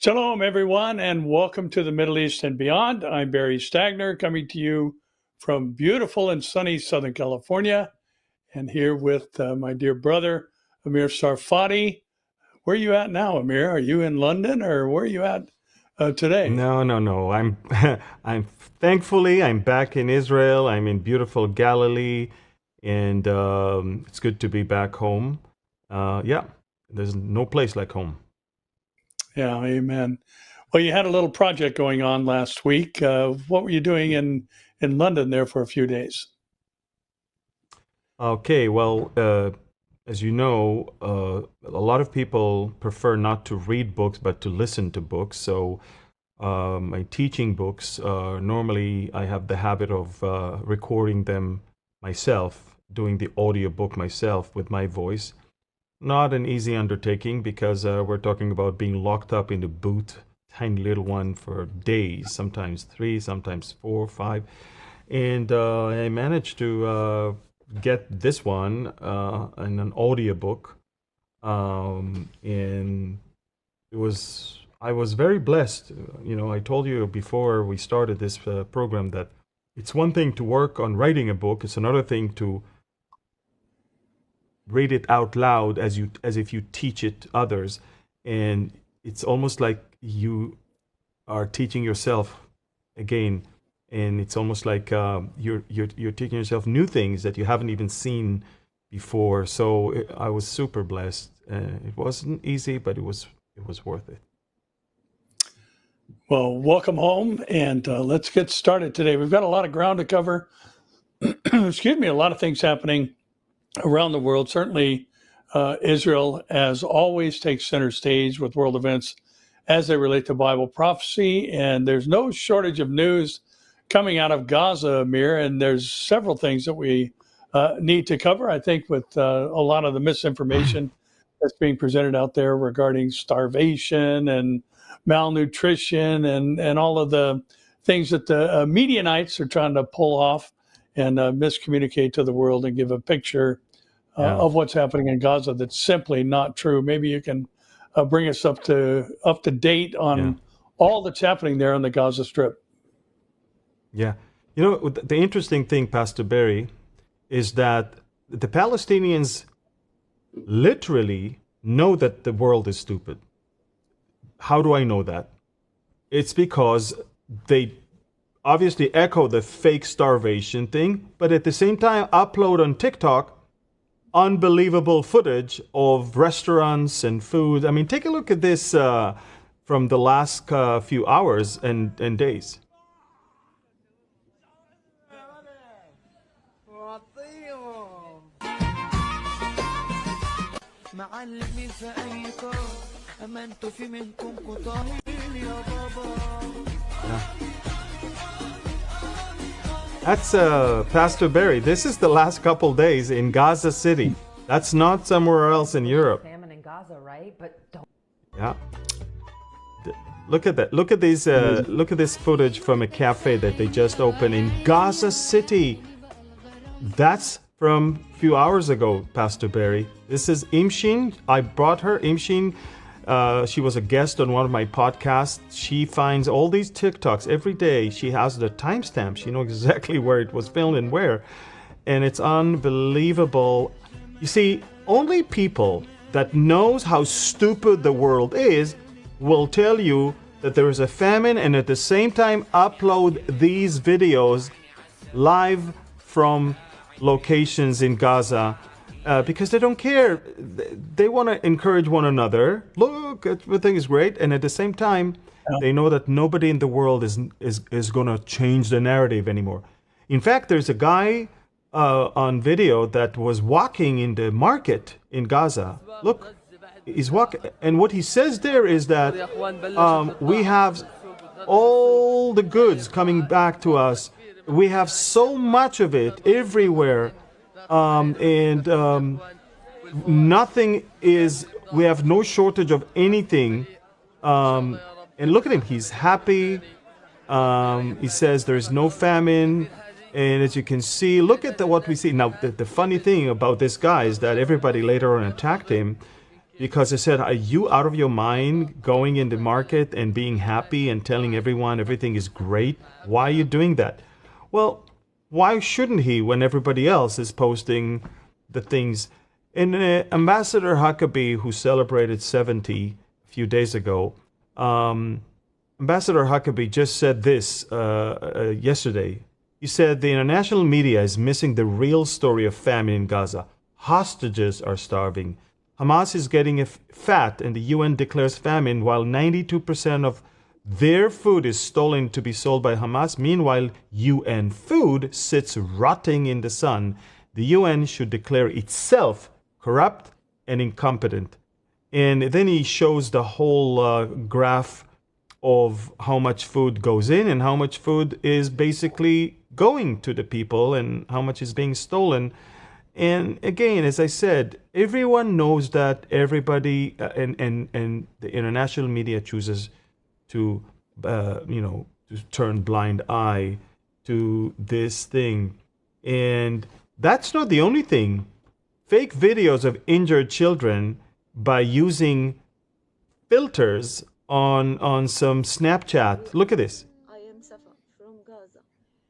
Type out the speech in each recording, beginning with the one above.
Shalom, everyone, and welcome to the Middle East and beyond. I'm Barry Stagner, coming to you from beautiful and sunny Southern California, and here with my dear brother, Amir Sarfati. Where are you at now, Amir? Are you in London, or where are you at today? No. I'm thankfully I'm back in Israel. I'm in beautiful Galilee, and it's good to be back home. Yeah, there's no place like home. Yeah, amen. Well, you had a little project going on last week. What were you doing in London there for a few days? Okay, well, as you know, a lot of people prefer not to read books but to listen to books. So my teaching books, normally I have the habit of recording them myself, doing the audiobook myself with my voice. Not an easy undertaking because we're talking about being locked up in the booth, tiny little one, for days, sometimes 3, sometimes 4, 5. And I managed to get this one in an audiobook. And I was very blessed. You know, I told you before we started this program that it's one thing to work on writing a book. It's another thing to read it out loud as if you teach it to others, and it's almost like you are teaching yourself again, and it's almost like you're teaching yourself new things that you haven't even seen before. So I was super blessed. It wasn't easy, but it was worth it. Well, welcome home, and let's get started today. We've got a lot of ground to cover. Excuse me, a lot of things happening around the world. Certainly, Israel, as always, takes center stage with world events as they relate to Bible prophecy. And there's no shortage of news coming out of Gaza, Amir. And there's several things that we need to cover, I think, with a lot of the misinformation that's being presented out there regarding starvation and malnutrition and all of the things that the Medianites are trying to pull off and miscommunicate to the world and give a picture Yeah. of what's happening in Gaza that's simply not true. Maybe you can bring us up to date Yeah. on all that's happening there on the Gaza Strip. Yeah. You know, the interesting thing, Pastor Barry, is that the Palestinians literally know that the world is stupid. How do I know that? It's because they obviously echo the fake starvation thing, but at the same time upload on TikTok unbelievable footage of restaurants and food. I mean, take a look at this from the last few hours and days. That's Pastor Barry. This is the last couple days in Gaza City. That's not somewhere else in Europe. Famine in Gaza, right? But don't. Yeah. Look at that. Look at these. Look at this footage from a cafe that they just opened in Gaza City. That's from a few hours ago, Pastor Barry. This is Imshin. I brought her. Imshin. She was a guest on one of my podcasts. She finds all these TikToks every day. She has the timestamp. She knows exactly where it was filmed and where. And it's unbelievable. You see, only people that knows how stupid the world is will tell you that there is a famine and at the same time upload these videos live from locations in Gaza. Because they don't care. They want to encourage one another. Look, everything is great. And at the same time, they know that nobody in the world is going to change the narrative anymore. In fact, there's a guy on video that was walking in the market in Gaza. Look, he's walking. And what he says there is that we have all the goods coming back to us. We have so much of it everywhere. Nothing is, we have no shortage of anything. And look at him, he's happy. He says there's no famine. And as you can see, look at what we see. Now, the funny thing about this guy is that everybody later on attacked him. because I said, are you out of your mind going in the market and being happy and telling everyone everything is great? Why are you doing that? Well, why shouldn't he when everybody else is posting the things? And Ambassador Huckabee, who celebrated 70 a few days ago, Ambassador Huckabee just said this yesterday. He said the international media is missing the real story of famine in Gaza. Hostages are starving. Hamas is getting fat, and the UN declares famine while 92% of their food is stolen to be sold by Hamas. Meanwhile, UN food sits rotting in the sun. The UN should declare itself corrupt and incompetent. And then he shows the whole graph of how much food goes in and how much food is basically going to the people and how much is being stolen. And again, as I said, everyone knows that everybody and the international media chooses to, to turn blind eye to this thing. And that's not the only thing. Fake videos of injured children by using filters on some Snapchat. Look at this. I am Safa from Gaza.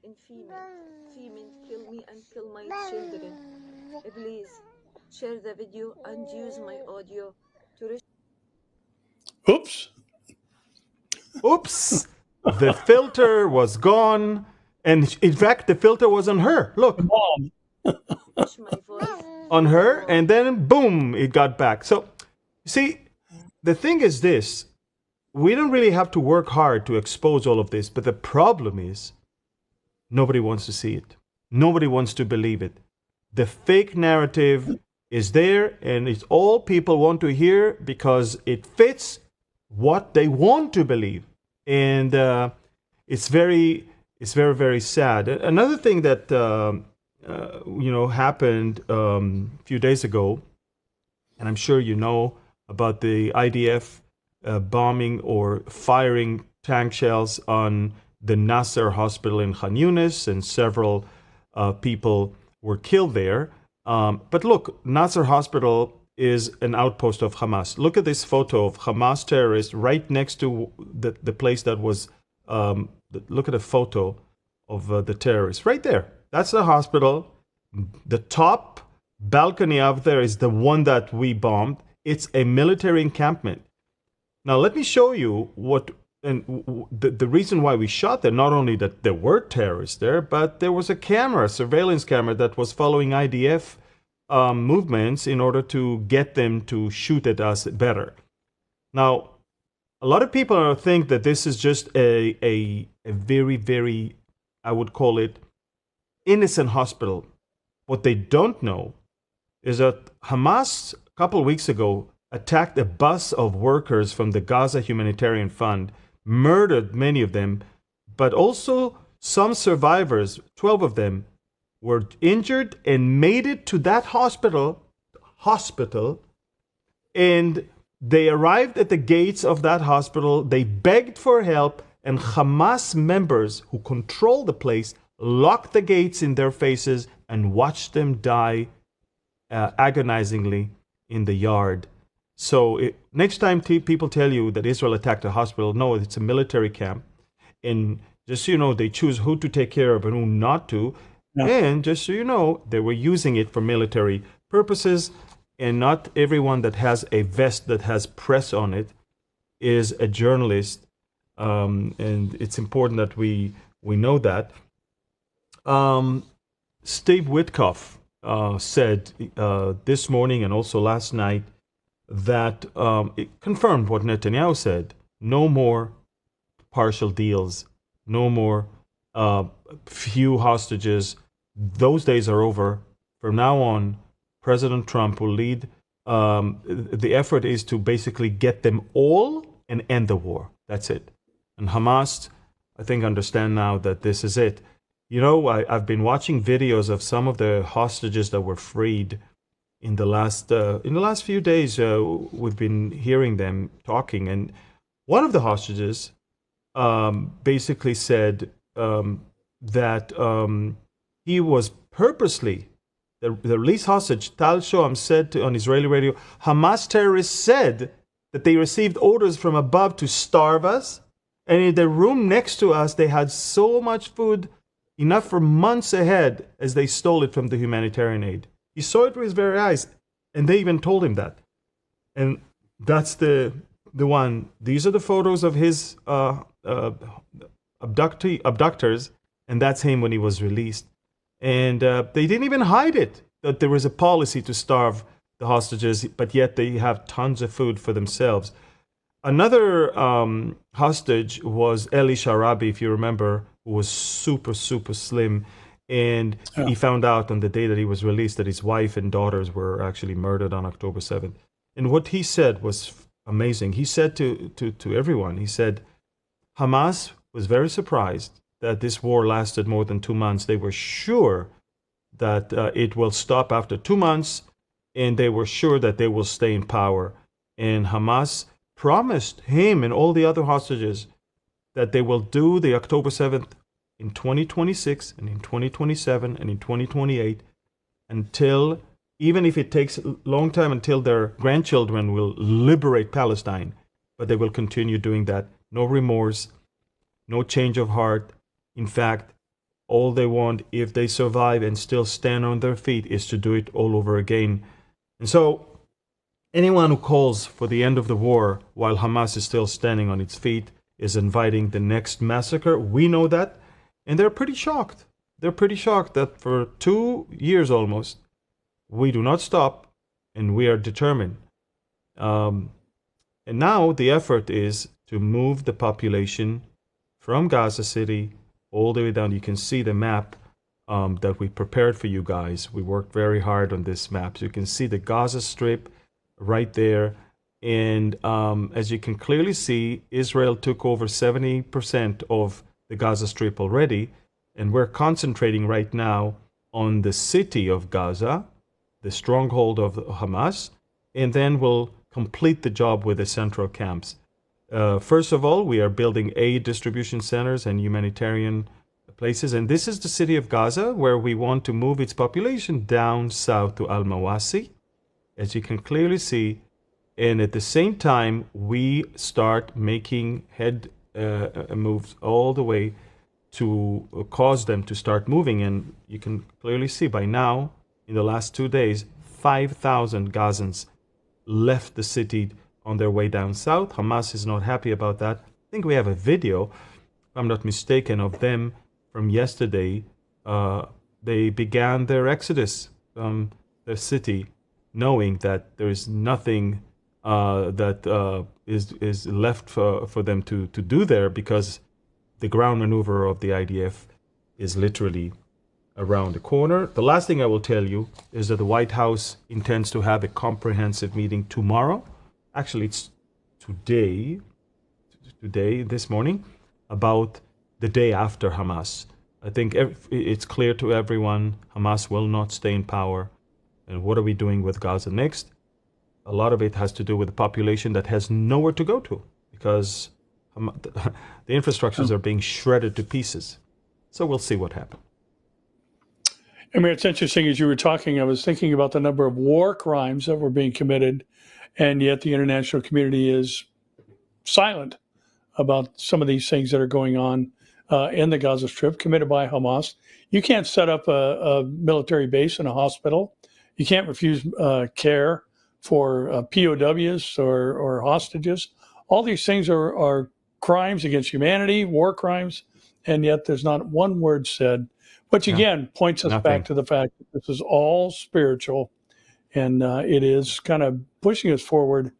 In female kill me and kill my children. Please share the video and use my audio to reach. Oops. Oops. The filter was gone. And in fact, the filter was on her. Look. Mom. My voice. On her. And then boom, it got back. So, see, the thing is this. We don't really have to work hard to expose all of this. But the problem is nobody wants to see it. Nobody wants to believe it. The fake narrative is there, and it's all people want to hear because it fits what they want to believe. And it's very, very sad. Another thing that happened a few days ago, and I'm sure you know about the IDF bombing or firing tank shells on the Nasser hospital in Khan Yunis, and several people were killed there. But look, Nasser hospital is an outpost of Hamas. Look at this photo of Hamas terrorists right next to the place that was, look at the photo of the terrorists right there. That's the hospital. The top balcony up there is the one that we bombed. It's a military encampment. Now, let me show you what, and the reason why we shot there, not only that there were terrorists there, but there was a camera, a surveillance camera that was following IDF movements in order to get them to shoot at us better. Now, a lot of people think that this is just a very, very, I would call it, innocent hospital. What they don't know is that Hamas, a couple of weeks ago, attacked a bus of workers from the Gaza Humanitarian Fund, murdered many of them, but also some survivors, 12 of them, were injured and made it to that hospital, and they arrived at the gates of that hospital. They begged for help, and Hamas members who control the place locked the gates in their faces and watched them die agonizingly in the yard. So next time people tell you that Israel attacked a hospital, no, it's a military camp. And just so you know, they choose who to take care of and who not to. Yeah. And just so you know, they were using it for military purposes. And not everyone that has a vest that has press on it is a journalist. And it's important that we know that. Steve Witkoff said this morning and also last night that it confirmed what Netanyahu said. No more partial deals. No more few hostages. Those days are over. From now on, President Trump will lead. The effort is to basically get them all and end the war. That's it. And Hamas, I think, understand now that this is it. You know, I've been watching videos of some of the hostages that were freed in the last few days. We've been hearing them talking, and one of the hostages basically said that he was purposely, the released hostage, Tal Shoam, said on Israeli radio, Hamas terrorists said that they received orders from above to starve us. And in the room next to us, they had so much food, enough for months ahead, as they stole it from the humanitarian aid. He saw it with his very eyes. And they even told him that. And that's the one. These are the photos of his abductors. And that's him when he was released. And they didn't even hide it, that there was a policy to starve the hostages, but yet they have tons of food for themselves. Another hostage was Eli Sharabi, if you remember, who was super, super slim. And he found out on the day that he was released that his wife and daughters were actually murdered on October 7th. And what he said was amazing. He said to everyone, he said, Hamas was very surprised that this war lasted more than 2 months. They were sure that it will stop after 2 months, and they were sure that they will stay in power. And Hamas promised him and all the other hostages that they will do the October 7th in 2026 and in 2027 and in 2028 until, even if it takes a long time, until their grandchildren will liberate Palestine. But they will continue doing that. No remorse, no change of heart. In fact, all they want, if they survive and still stand on their feet, is to do it all over again. And so, anyone who calls for the end of the war while Hamas is still standing on its feet is inviting the next massacre. We know that. And they're pretty shocked. They're pretty shocked that for 2 years almost, we do not stop and we are determined. And now the effort is to move the population from Gaza City all the way down. You can see the map that we prepared for you guys. We worked very hard on this map. So you can see the Gaza Strip right there. And as you can clearly see, Israel took over 70% of the Gaza Strip already. And we're concentrating right now on the city of Gaza, the stronghold of Hamas. And then we'll complete the job with the central camps. First of all, we are building aid distribution centers and humanitarian places. And this is the city of Gaza, where we want to move its population down south to Al-Mawasi, as you can clearly see. And at the same time, we start making head moves all the way to cause them to start moving. And you can clearly see by now, in the last 2 days, 5,000 Gazans left the city on their way down south. Hamas is not happy about that. I think we have a video, if I'm not mistaken, of them from yesterday. They began their exodus from the city, knowing that there is nothing that is left for them to do there, because the ground maneuver of the IDF is literally around the corner. The last thing I will tell you is that the White House intends to have a comprehensive meeting tomorrow. Actually, it's today, this morning, about the day after Hamas. I think it's clear to everyone Hamas will not stay in power. And what are we doing with Gaza next? A lot of it has to do with the population that has nowhere to go to, because the infrastructures are being shredded to pieces. So we'll see what happens. I mean, it's interesting, as you were talking, I was thinking about the number of war crimes that were being committed, and yet the international community is silent about some of these things that are going on in the Gaza Strip committed by Hamas. You can't set up a military base in a hospital. You can't refuse care for POWs or hostages. All these things are crimes against humanity, war crimes, and yet there's not one word said, which again points us back to the fact that this is all spiritual, and it is kind of pushing us forward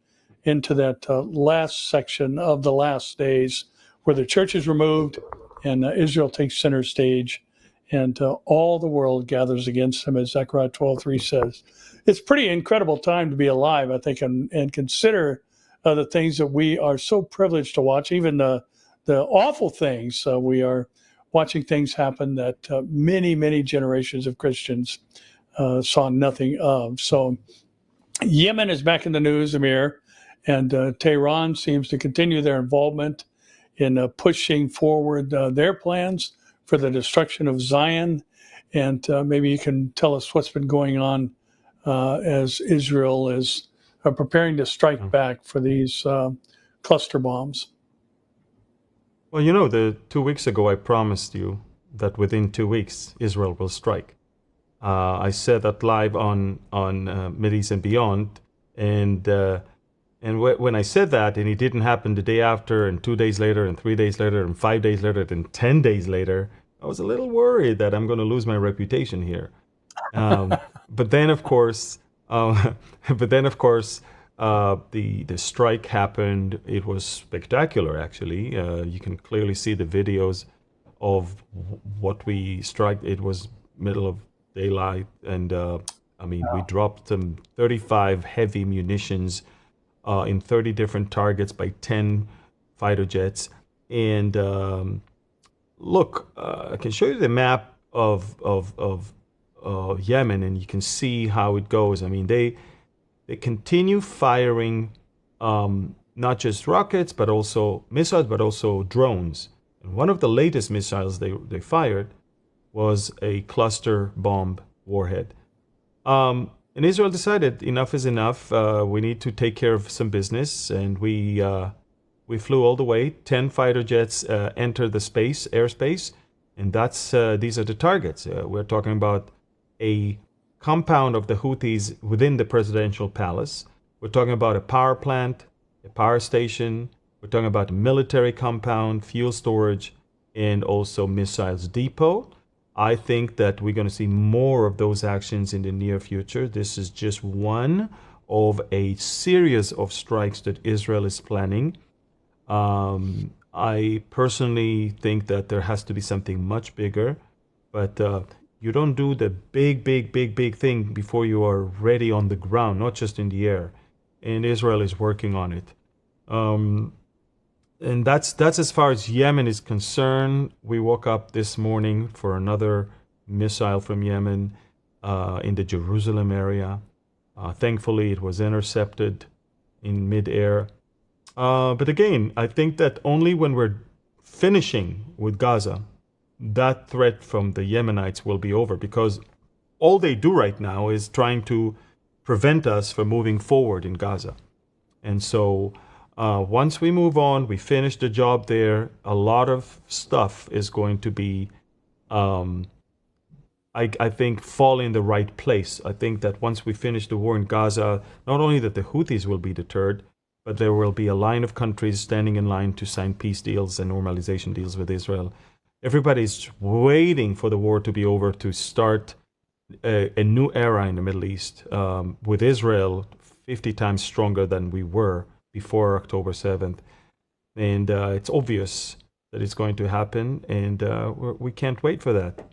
into that last section of the last days, where the church is removed and Israel takes center stage, and all the world gathers against him, as Zechariah 12:3 says. It's a pretty incredible time to be alive, I think, and consider the things that we are so privileged to watch, even the awful things. We are watching things happen that many, many generations of Christians saw nothing of. So Yemen is back in the news, Amir, and Tehran seems to continue their involvement in pushing forward their plans for the destruction of Zion. and maybe you can tell us what's been going on as Israel is preparing to strike back for these cluster bombs. Well, the 2 weeks ago, I promised you that within 2 weeks, Israel will strike. I said that live on Mideast and Beyond, and when I said that, and it didn't happen the day after, and 2 days later, and 3 days later, and 5 days later, and 10 days later, I was a little worried that I'm going to lose my reputation here. But then, of course, the strike happened. It was spectacular, actually. You can clearly see the videos of what we struck. It was middle of daylight, and we dropped some 35 heavy munitions in 30 different targets by 10 fighter jets. And look, I can show you the map of Yemen, and you can see how it goes. I mean, they continue firing not just rockets, but also missiles, but also drones. And one of the latest missiles they fired was a cluster bomb warhead. And Israel decided enough is enough. We need to take care of some business, and we flew all the way. 10 fighter jets entered the airspace, and these are the targets. We're talking about a compound of the Houthis within the presidential palace. We're talking about a power plant, a power station. We're talking about a military compound, fuel storage, and also missiles depot. I think that we're going to see more of those actions in the near future. This is just one of a series of strikes that Israel is planning. I personally think that there has to be something much bigger, but you don't do the big thing before you are ready on the ground, not just in the air. And Israel is working on it. And that's as far as Yemen is concerned. We woke up this morning for another missile from Yemen in the Jerusalem area. Thankfully, it was intercepted in midair. But again, I think that only when we're finishing with Gaza, that threat from the Yemenites will be over, because all they do right now is trying to prevent us from moving forward in Gaza. And so once we move on, we finish the job there, a lot of stuff is going to be, I think, fall in the right place. I think that once we finish the war in Gaza, not only that the Houthis will be deterred, but there will be a line of countries standing in line to sign peace deals and normalization deals with Israel. Everybody's waiting for the war to be over to start a new era in the Middle East, with Israel 50 times stronger than we were before October 7th. And it's obvious that it's going to happen, and we can't wait for that.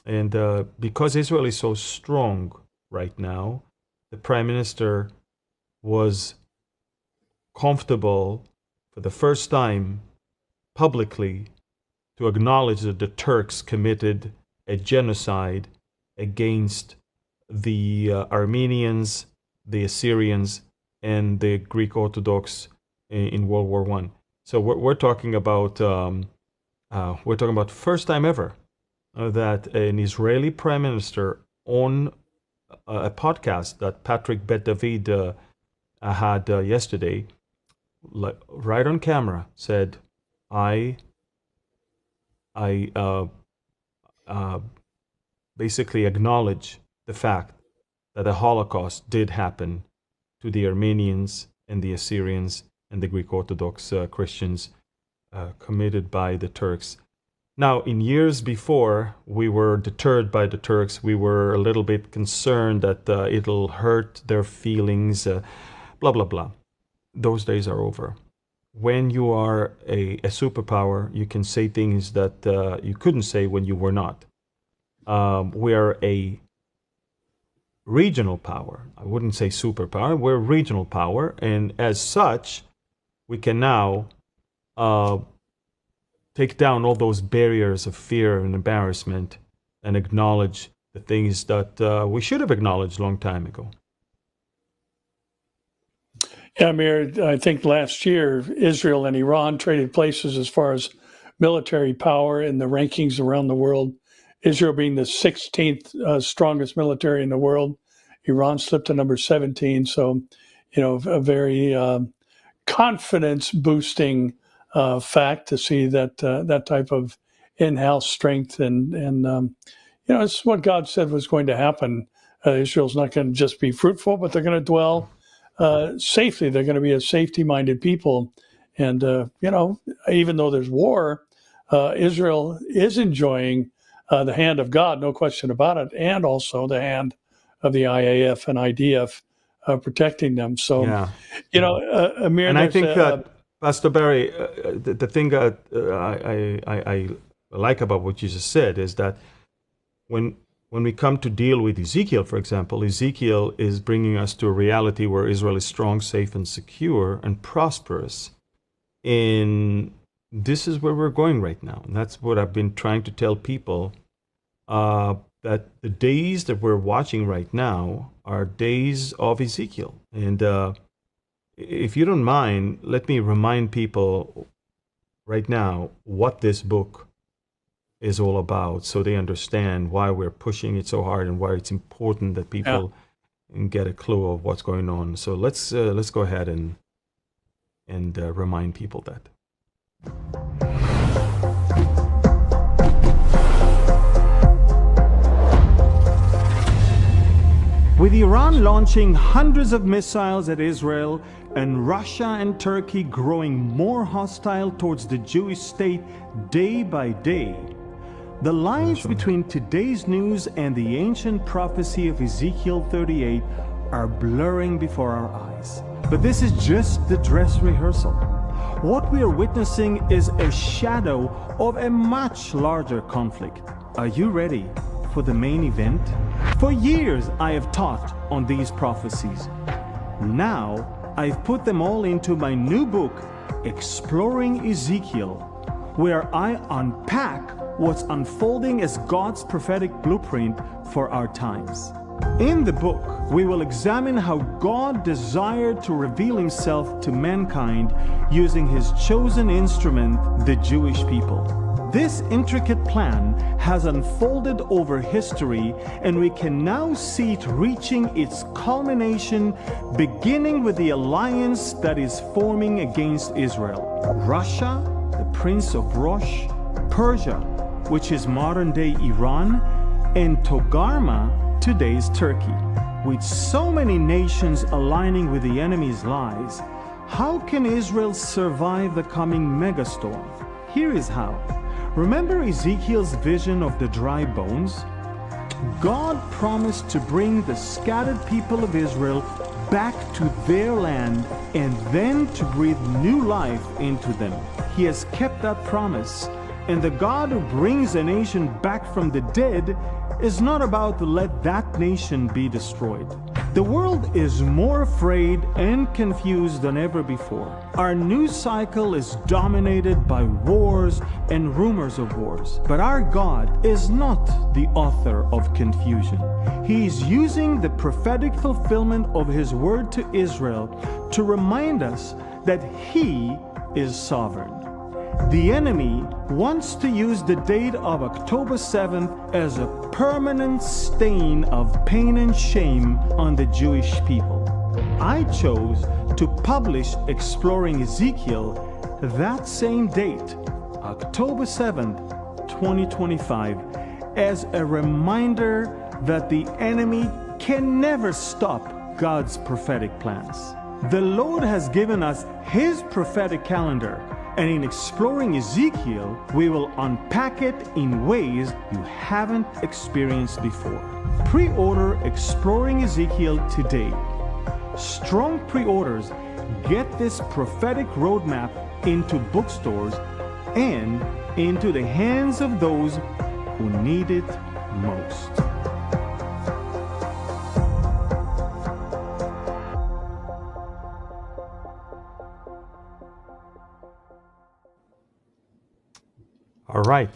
And because Israel is so strong right now, the Prime Minister was comfortable for the first time publicly to acknowledge that the Turks committed a genocide against the Armenians, the Assyrians, and the Greek Orthodox in World War I. So we're talking about first time ever that an Israeli prime minister on a podcast that Patrick Bet David had yesterday, right on camera, said, I basically acknowledge the fact that the Holocaust did happen to the Armenians and the Assyrians and the Greek Orthodox Christians committed by the Turks. Now, in years before, we were deterred by the Turks. We were a little bit concerned that it'll hurt their feelings, blah, blah, blah. Those days are over. When you are a superpower, you can say things that you couldn't say when you were not. We are a regional power. I wouldn't say superpower. We're a regional power. And as such, we can now take down all those barriers of fear and embarrassment and acknowledge the things that we should have acknowledged a long time ago. Yeah, Amir, I think last year Israel and Iran traded places as far as military power in the rankings around the world. Israel being the 16th strongest military in the world. Iran slipped to number 17. So, a very confidence boosting fact to see that that type of in-house strength and it's what God said was going to happen. Israel's not going to just be fruitful, but they're going to dwell safely. They're going to be a safety-minded people. And, even though there's war, Israel is enjoying the hand of God, no question about it, and also the hand of the IAF and IDF protecting them. So, Yeah. Amir, And I there's think that, Pastor Barry, the thing that I like about what you just said is that when we come to deal with Ezekiel, for example, Ezekiel is bringing us to a reality where Israel is strong, safe, and secure and prosperous. And this is where we're going right now. And that's what I've been trying to tell people, that the days that we're watching right now are days of Ezekiel. And if you don't mind, let me remind people right now what this book is all about, so they understand why we're pushing it so hard and why it's important that people get a clue of what's going on. So let's go ahead and remind people that. With Iran launching hundreds of missiles at Israel and Russia and Turkey growing more hostile towards the Jewish state day by day, the lines between today's news and the ancient prophecy of Ezekiel 38 are blurring before our eyes. But this is just the dress rehearsal. What we are witnessing is a shadow of a much larger conflict. Are you ready for the main event? For years I have taught on these prophecies. Now I've put them all into my new book, Exploring Ezekiel, where I unpack what's unfolding as God's prophetic blueprint for our times. In the book, we will examine how God desired to reveal himself to mankind using his chosen instrument, the Jewish people. This intricate plan has unfolded over history, and we can now see it reaching its culmination, beginning with the alliance that is forming against Israel. Russia, the Prince of Rosh, Persia, which is modern-day Iran, and Togarma, today's Turkey. With so many nations aligning with the enemy's lies, how can Israel survive the coming megastorm? Here is how. Remember Ezekiel's vision of the dry bones? God promised to bring the scattered people of Israel back to their land and then to breathe new life into them. He has kept that promise. And the God who brings a nation back from the dead is not about to let that nation be destroyed. The world is more afraid and confused than ever before. Our news cycle is dominated by wars and rumors of wars. But our God is not the author of confusion. He is using the prophetic fulfillment of his word to Israel to remind us that he is sovereign. The enemy wants to use the date of October 7th as a permanent stain of pain and shame on the Jewish people. I chose to publish Exploring Ezekiel that same date, October 7th, 2025, as a reminder that the enemy can never stop God's prophetic plans. The Lord has given us his prophetic calendar, and in Exploring Ezekiel, we will unpack it in ways you haven't experienced before. Pre-order Exploring Ezekiel today. Strong pre-orders get this prophetic roadmap into bookstores and into the hands of those who need it most. All right.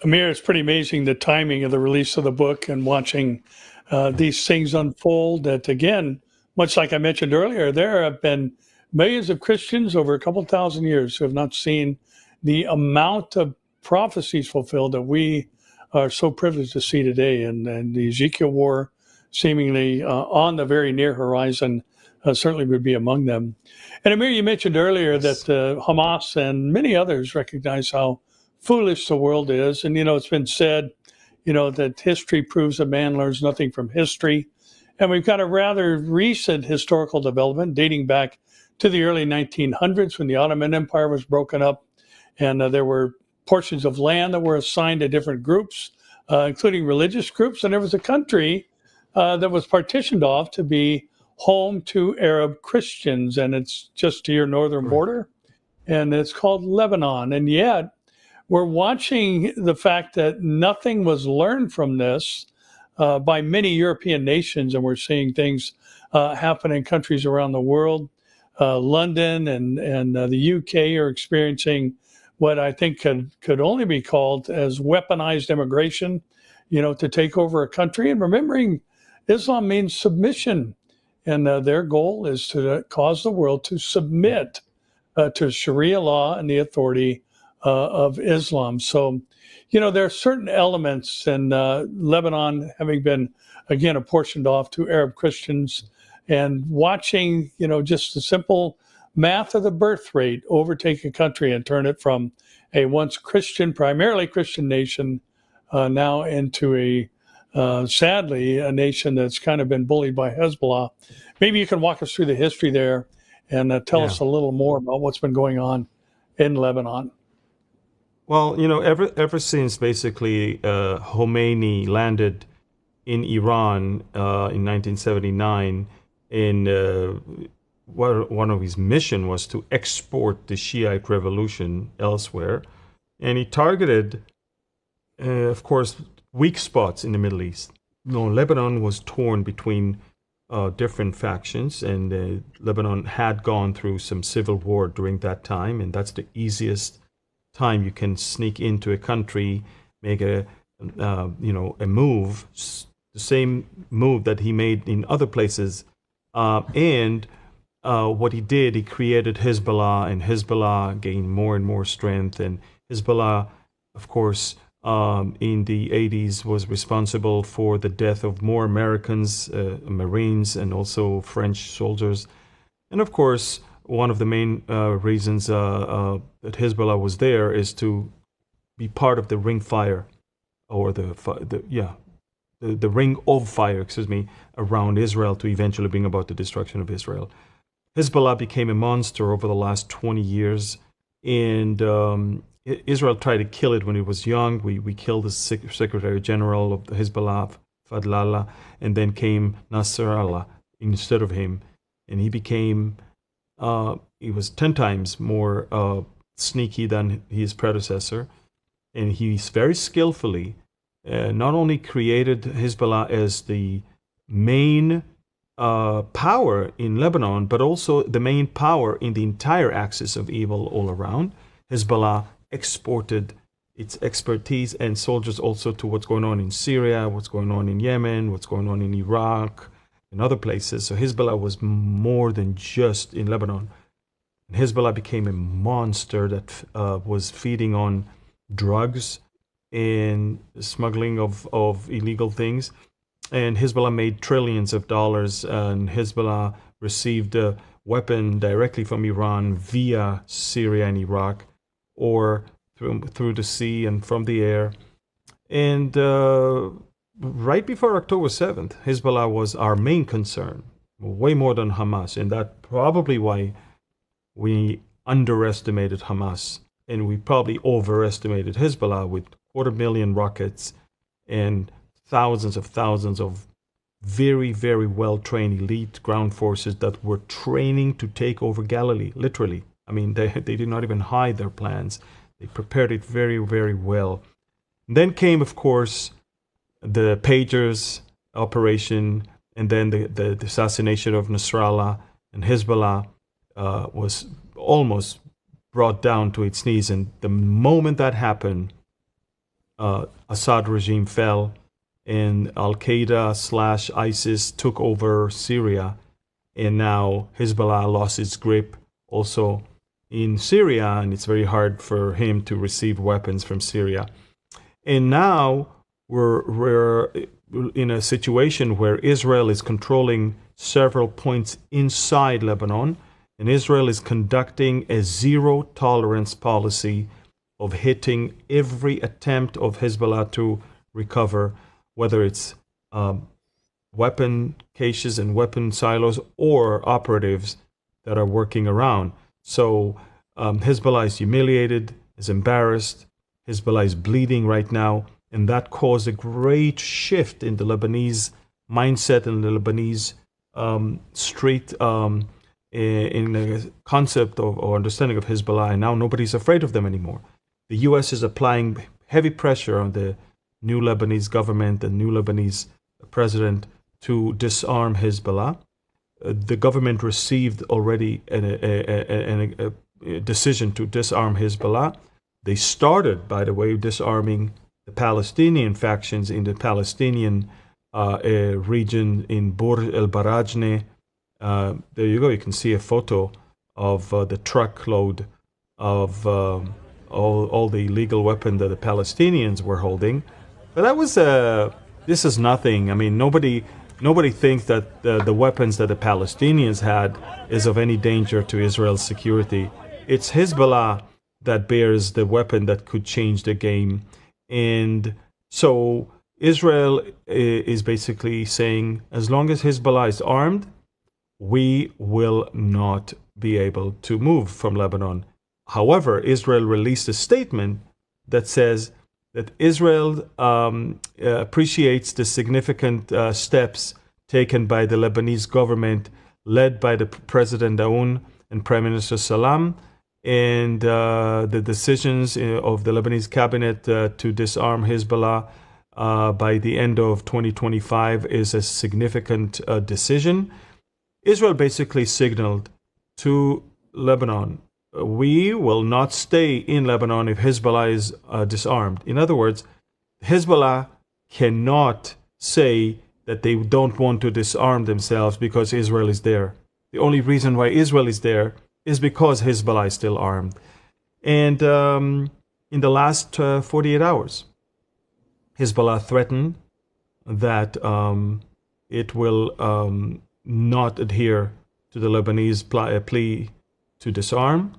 Amir, it's pretty amazing the timing of the release of the book and watching these things unfold. That, again, much like I mentioned earlier, there have been millions of Christians over a couple thousand years who have not seen the amount of prophecies fulfilled that we are so privileged to see today. And the Ezekiel war, seemingly on the very near horizon, certainly would be among them. And Amir, you mentioned earlier that Hamas and many others recognize how foolish the world is. And, it's been said, that history proves a man learns nothing from history. And we've got a rather recent historical development dating back to the early 1900s when the Ottoman Empire was broken up. And there were portions of land that were assigned to different groups, including religious groups. And there was a country that was partitioned off to be home to Arab Christians. And it's just to your northern border. And it's called Lebanon. And yet we're watching the fact that nothing was learned from this by many European nations. And we're seeing things happen in countries around the world. London and the UK are experiencing what I think could only be called as weaponized immigration, to take over a country. And remembering Islam means submission. And their goal is to cause the world to submit to Sharia law and the authority of Islam. So, there are certain elements, and Lebanon having been, again, apportioned off to Arab Christians, and watching, just the simple math of the birth rate overtake a country and turn it from a once Christian, primarily Christian nation, now into sadly, a nation that's kind of been bullied by Hezbollah. Maybe you can walk us through the history there and tell us a little more about what's been going on in Lebanon. Well, ever since basically Khomeini landed in Iran in 1979, one of his mission was to export the Shiite revolution elsewhere, and he targeted, of course, weak spots in the Middle East. Lebanon was torn between different factions, and Lebanon had gone through some civil war during that time, and that's the easiest time you can sneak into a country, make a move, the same move that he made in other places, and what he did, he created Hezbollah, and Hezbollah gained more and more strength, and Hezbollah, of course, in the 80s was responsible for the death of more Americans, Marines, and also French soldiers. And of course, one of the main reasons that Hezbollah was there is to be part of the ring fire, or the ring of fire, around Israel to eventually bring about the destruction of Israel. Hezbollah became a monster over the last 20 years, and Israel tried to kill it when it was young. We killed the Secretary General of the Hezbollah, Fadlallah, and then came Nasrallah instead of him, and he became he was 10 times more sneaky than his predecessor, and he's very skillfully not only created Hezbollah as the main power in Lebanon, but also the main power in the entire axis of evil all around. Hezbollah exported its expertise and soldiers also to what's going on in Syria, what's going on in Yemen, what's going on in Iraq, and other places. So Hezbollah was more than just in Lebanon. And Hezbollah became a monster that was feeding on drugs and smuggling of illegal things. And Hezbollah made trillions of dollars, and Hezbollah received a weapon directly from Iran via Syria and Iraq, or through the sea and from the air. And right before October 7th, Hezbollah was our main concern, way more than Hamas. And that's probably why we underestimated Hamas, and we probably overestimated Hezbollah with 250,000 rockets and thousands of very, very well-trained elite ground forces that were training to take over Galilee, literally. I mean, they did not even hide their plans. They prepared it very, very well. And then came, of course, the pagers operation, and then the assassination of Nasrallah, and Hezbollah was almost brought down to its knees. And the moment that happened, Assad regime fell, and Al-Qaeda/ISIS took over Syria, and now Hezbollah lost its grip also in Syria, and it's very hard for him to receive weapons from Syria. And now we're in a situation where Israel is controlling several points inside Lebanon, and Israel is conducting a zero-tolerance policy of hitting every attempt of Hezbollah to recover, whether it's weapon caches and weapon silos or operatives that are working around. So Hezbollah is humiliated, is embarrassed. Hezbollah is bleeding right now, and that caused a great shift in the Lebanese mindset and the Lebanese street in the concept of or understanding of Hezbollah, and now nobody's afraid of them anymore. The U.S. is applying heavy pressure on the new Lebanese government and new Lebanese president to disarm Hezbollah. The government received already a decision to disarm Hezbollah. They started, by the way, disarming the Palestinian factions in the Palestinian region in Burj el Barajne. There you go. You can see a photo of the truckload of all the illegal weapons that the Palestinians were holding. But that was this is nothing. I mean, nobody thinks that the weapons that the Palestinians had is of any danger to Israel's security. It's Hezbollah that bears the weapon that could change the game. And so Israel is basically saying, as long as Hezbollah is armed, we will not be able to move from Lebanon. However, Israel released a statement that says that Israel appreciates the significant steps taken by the Lebanese government, led by the President Aoun and Prime Minister Salam, and the decisions of the Lebanese cabinet to disarm Hezbollah by the end of 2025 is a significant decision. Israel basically signaled to Lebanon, we will not stay in Lebanon if Hezbollah is disarmed. In other words, Hezbollah cannot say that they don't want to disarm themselves because Israel is there. The only reason why Israel is there is because Hezbollah is still armed. And in the last 48 hours, Hezbollah threatened that it will not adhere to the Lebanese plea to disarm.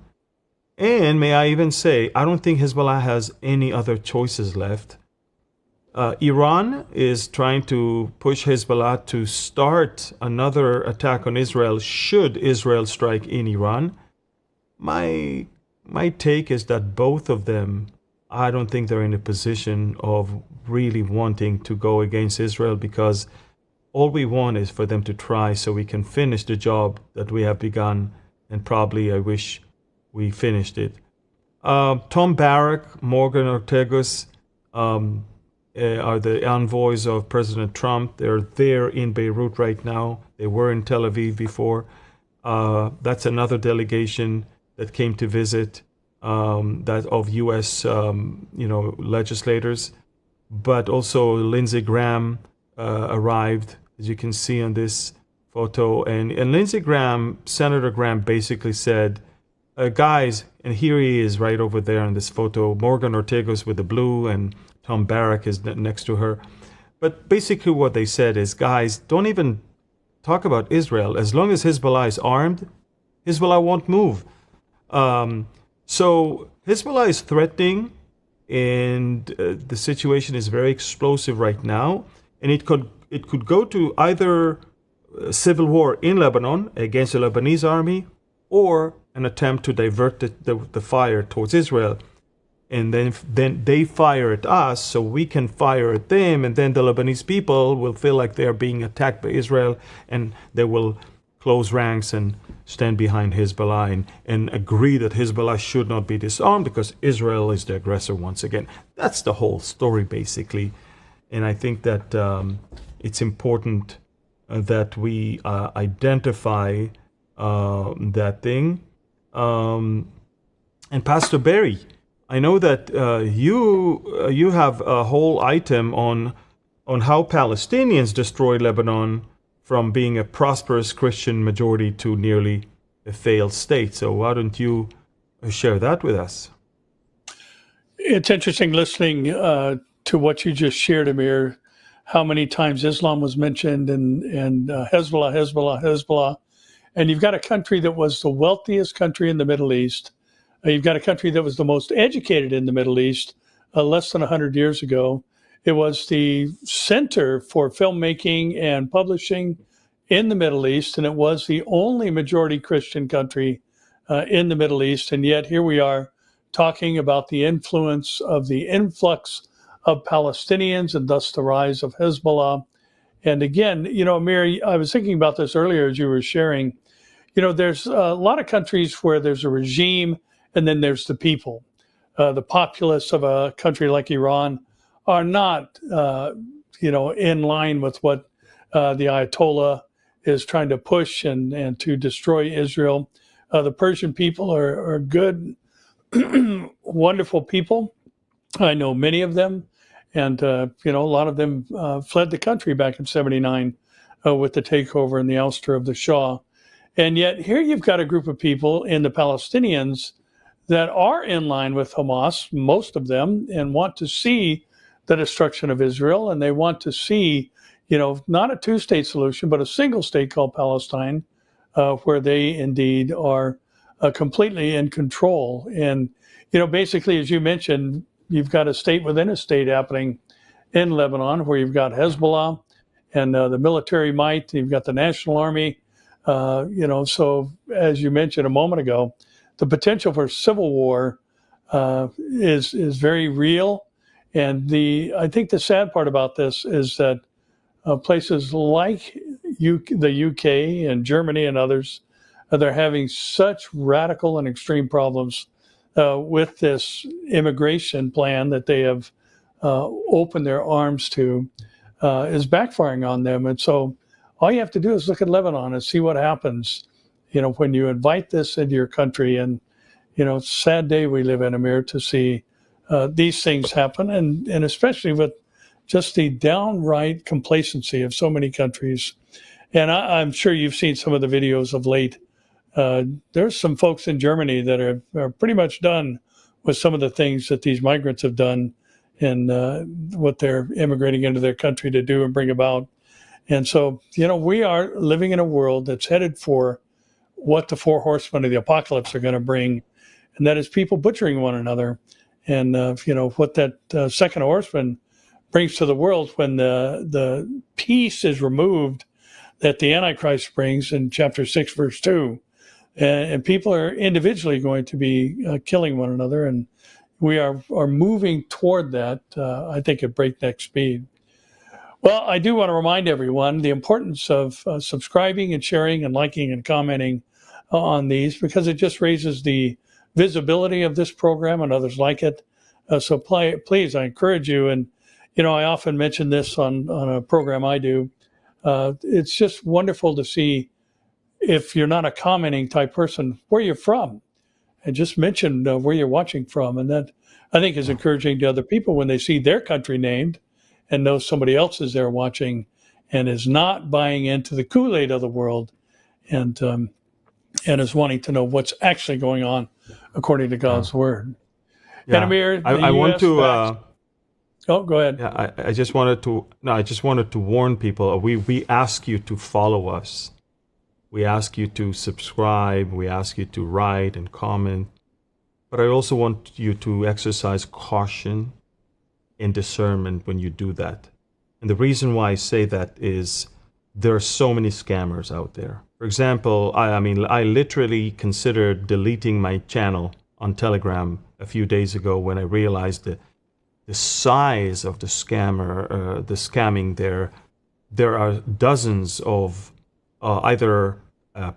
And may I even say, I don't think Hezbollah has any other choices left. Iran is trying to push Hezbollah to start another attack on Israel should Israel strike in Iran. My take is that both of them, I don't think they're in a position of really wanting to go against Israel, because all we want is for them to try so we can finish the job that we have begun, and probably I wish we finished it. Tom Barrack, Morgan Ortagus are the envoys of President Trump. They're there in Beirut right now. They were in Tel Aviv before. That's another delegation that came to visit that of U.S. Legislators. But also Lindsey Graham arrived, as you can see on this photo. And Lindsey Graham, Senator Graham, basically said, guys, and here he is right over there in this photo, Morgan Ortagus with the blue, and Tom Barrack is next to her. But basically what they said is, guys, don't even talk about Israel. As long as Hezbollah is armed, Hezbollah won't move. So Hezbollah is threatening, and the situation is very explosive right now. And it could go to either civil war in Lebanon against the Lebanese army, or an attempt to divert the fire towards Israel. And then they fire at us, so we can fire at them, and then the Lebanese people will feel like they are being attacked by Israel, and they will close ranks and stand behind Hezbollah and agree that Hezbollah should not be disarmed because Israel is the aggressor once again. That's the whole story, basically. And I think that it's important that we identify that thing. And Pastor Barry, I know that you have a whole item on how Palestinians destroyed Lebanon from being a prosperous Christian majority to nearly a failed state. So why don't you share that with us. It's interesting listening to what you just shared, Amir, how many times Islam was mentioned and Hezbollah, Hezbollah, Hezbollah. And you've got a country that was the wealthiest country in the Middle East. You've got a country that was the most educated in the Middle East less than 100 years ago. It was the center for filmmaking and publishing in the Middle East, and it was the only majority Christian country in the Middle East. And yet here we are talking about the influence of the influx of Palestinians and thus the rise of Hezbollah. And again, Amir, I was thinking about this earlier as you were sharing. There's a lot of countries where there's a regime and then there's the people. The populace of a country like Iran are not, in line with what the Ayatollah is trying to push and to destroy Israel. The Persian people are good, wonderful people. I know many of them. And, a lot of them fled the country back in '79 with the takeover and the ouster of the Shah. And yet here you've got a group of people in the Palestinians that are in line with Hamas, most of them, and want to see the destruction of Israel. And they want to see, not a two-state solution, but a single state called Palestine, where they indeed are completely in control. And, basically, as you mentioned, you've got a state within a state happening in Lebanon, where you've got Hezbollah and the military might. You've got the National Army. So as you mentioned a moment ago, the potential for civil war is very real. And I think the sad part about this is that places like the UK and Germany and others, they're having such radical and extreme problems with this immigration plan that they have opened their arms to is backfiring on them. And so all you have to do is look at Lebanon and see what happens, when you invite this into your country. And, it's a sad day we live in, Amir, to see these things happen. And especially with just the downright complacency of so many countries. And I'm sure you've seen some of the videos of late. There's some folks in Germany that are pretty much done with some of the things that these migrants have done and what they're immigrating into their country to do and bring about. And so, we are living in a world that's headed for what the four horsemen of the apocalypse are going to bring, and that is people butchering one another. And, what that second horseman brings to the world when the peace is removed that the Antichrist brings in chapter 6, verse 2. And people are individually going to be killing one another. And we are moving toward that, I think, at breakneck speed. Well, I do want to remind everyone the importance of subscribing and sharing and liking and commenting on these, because it just raises the visibility of this program and others like it. So please, I encourage you. And, I often mention this on a program I do. It's just wonderful to see, if you're not a commenting type person, where you're from, and just mention where you're watching from. And that, I think, is encouraging to other people when they see their country named and know somebody else is there watching and is not buying into the Kool-Aid of the world and is wanting to know what's actually going on according to God's word. Yeah. And Amir, I want to. Oh, go ahead. Yeah, I just wanted to warn people. We ask you to follow us. We ask you to subscribe. We ask you to write and comment. But I also want you to exercise caution and discernment when you do that. And the reason why I say that is there are so many scammers out there. For example, I literally considered deleting my channel on Telegram a few days ago when I realized that the size of the scamming there. There are dozens of either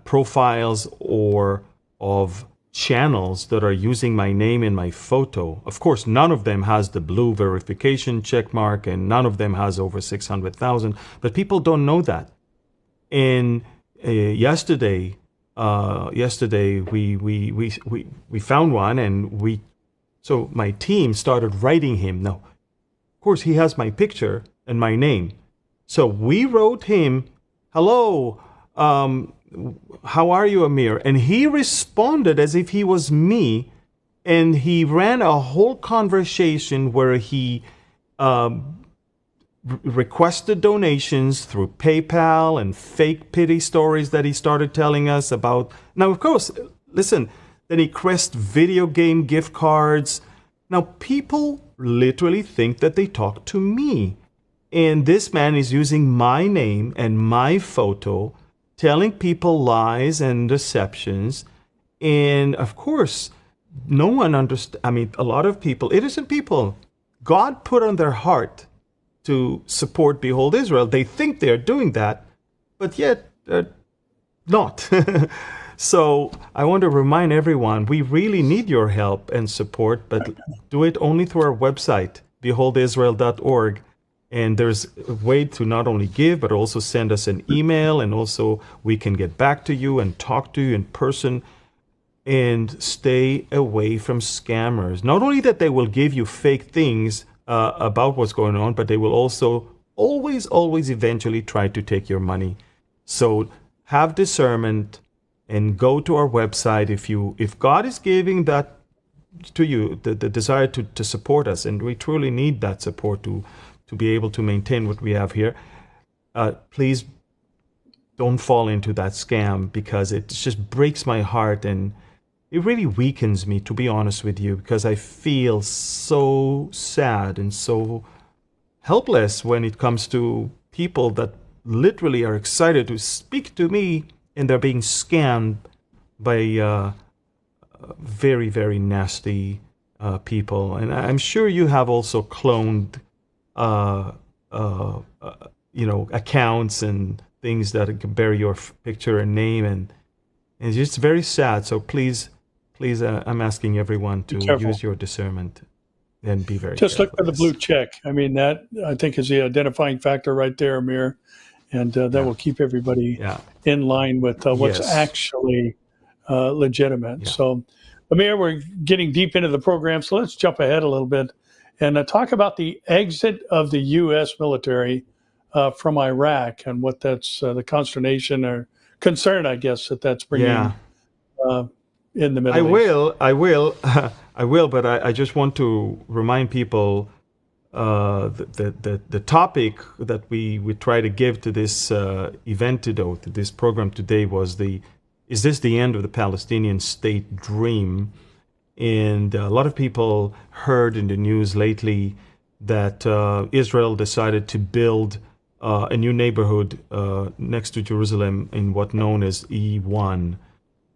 profiles or of channels that are using my name and my photo. Of course, none of them has the blue verification check mark, and none of them has over 600,000. But people don't know that. And yesterday we found one, and so my team started writing him. Now, of course, he has my picture and my name. So we wrote him, "Hello, how are you, Amir?" And he responded as if he was me, And he ran a whole conversation where he requested donations through PayPal and fake pity stories that he started telling us about. Now, of course, listen, then he requested video game gift cards. Now, people literally think that they talk to me. And this man is using my name and my photo, telling people lies and deceptions. And of course, no one understands. I mean, a lot of people, innocent people, God put on their heart to support Behold Israel. They think they're doing that, but yet not. So I want to remind everyone, we really need your help and support, but do it only through our website, beholdisrael.org. And there's a way to not only give, but also send us an email, and also we can get back to you and talk to you in person. And stay away from scammers. Not only that they will give you fake things about what's going on, but they will also always eventually try to take your money. So have discernment and go to our website. If God is giving that to you, the desire to support us, and we truly need that support to be able to maintain what we have here, please don't fall into that scam, because it just breaks my heart and it really weakens me, to be honest with you, because I feel so sad and so helpless when it comes to people that literally are excited to speak to me, and they're being scammed by very, very nasty people. And I'm sure you have also cloned, accounts and things that can bear your picture and name, and it's just very sad. So please, I'm asking everyone to use your discernment and be very Just careful. look for the blue check. I mean, that I think is the identifying factor right there, Amir, and that will keep everybody in line with what's actually legitimate. Yeah. So, Amir, we're getting deep into the program, so let's jump ahead a little bit and talk about the exit of the U.S. military from Iraq and what that's the consternation or concern, I guess, that's bringing in the Middle East. I will, but I just want to remind people the topic that we try to give to this event today, to this program today, was is this the end of the Palestinian state dream? And a lot of people heard in the news lately that Israel decided to build a new neighborhood next to Jerusalem in what known as E1.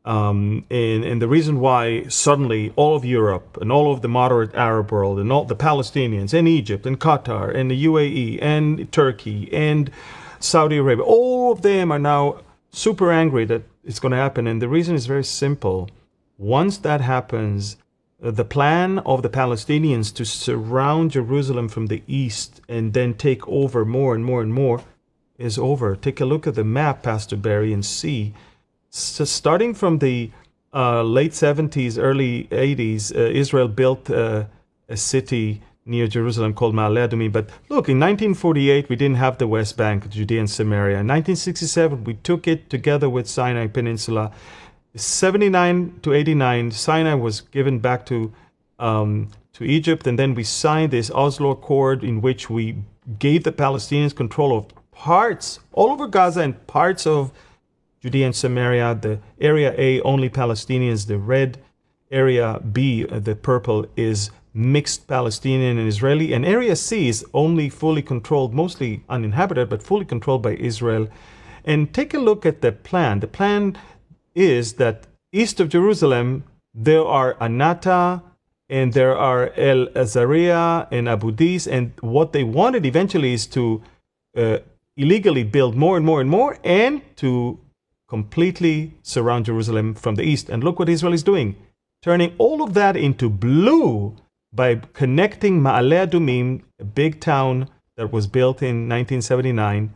And the reason why suddenly all of Europe and all of the moderate Arab world and all the Palestinians and Egypt and Qatar and the UAE and Turkey and Saudi Arabia, all of them are now super angry that it's going to happen. And the reason is very simple. Once that happens, the plan of the Palestinians to surround Jerusalem from the east and then take over more and more and more is over. Take a look at the map, Pastor Barry, and see. So starting from the late 70s, early 80s, Israel built a city near Jerusalem called Ma'ale Adumim. But look, in 1948, we didn't have the West Bank, Judea and Samaria. In 1967, we took it together with Sinai Peninsula. 79 to 89, Sinai was given back to Egypt, and then we signed this Oslo Accord in which we gave the Palestinians control of parts all over Gaza and parts of Judea and Samaria. The area A, only Palestinians. The red area B, the purple, is mixed Palestinian and Israeli. And area C is only fully controlled, mostly uninhabited, but fully controlled by Israel. And take a look at the plan. The plan is that east of Jerusalem, there are Anata and there are El Azariah and Abu Dis. And what they wanted eventually is to illegally build more and more and more, and to completely surround Jerusalem from the east. And look what Israel is doing, turning all of that into blue by connecting Ma'ale Adumim, a big town that was built in 1979,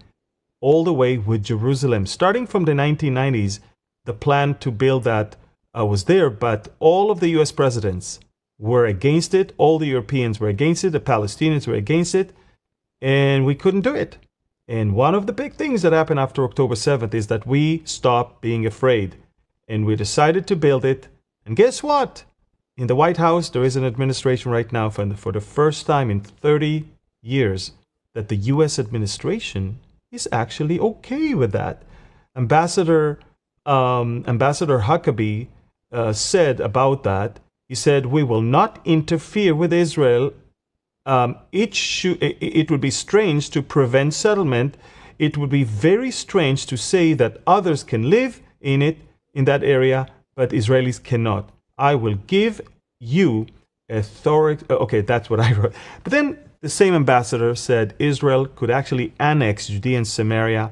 all the way with Jerusalem. Starting from the 1990s, the plan to build that was there, but all of the US presidents were against it. All the Europeans were against it. The Palestinians were against it, and we couldn't do it. And one of the big things that happened after October 7th is that we stopped being afraid, and we decided to build it. And guess what? in the White House, there is an administration right now for the first time in 30 years that the U.S. administration is actually okay with that. Ambassador Huckabee said about that, he said, "We will not interfere with Israel. It would be strange to prevent settlement. It would be very strange to say that others can live in that area, but Israelis cannot. I will give you authority." Okay, that's what I wrote. But then the same ambassador said Israel could actually annex Judea and Samaria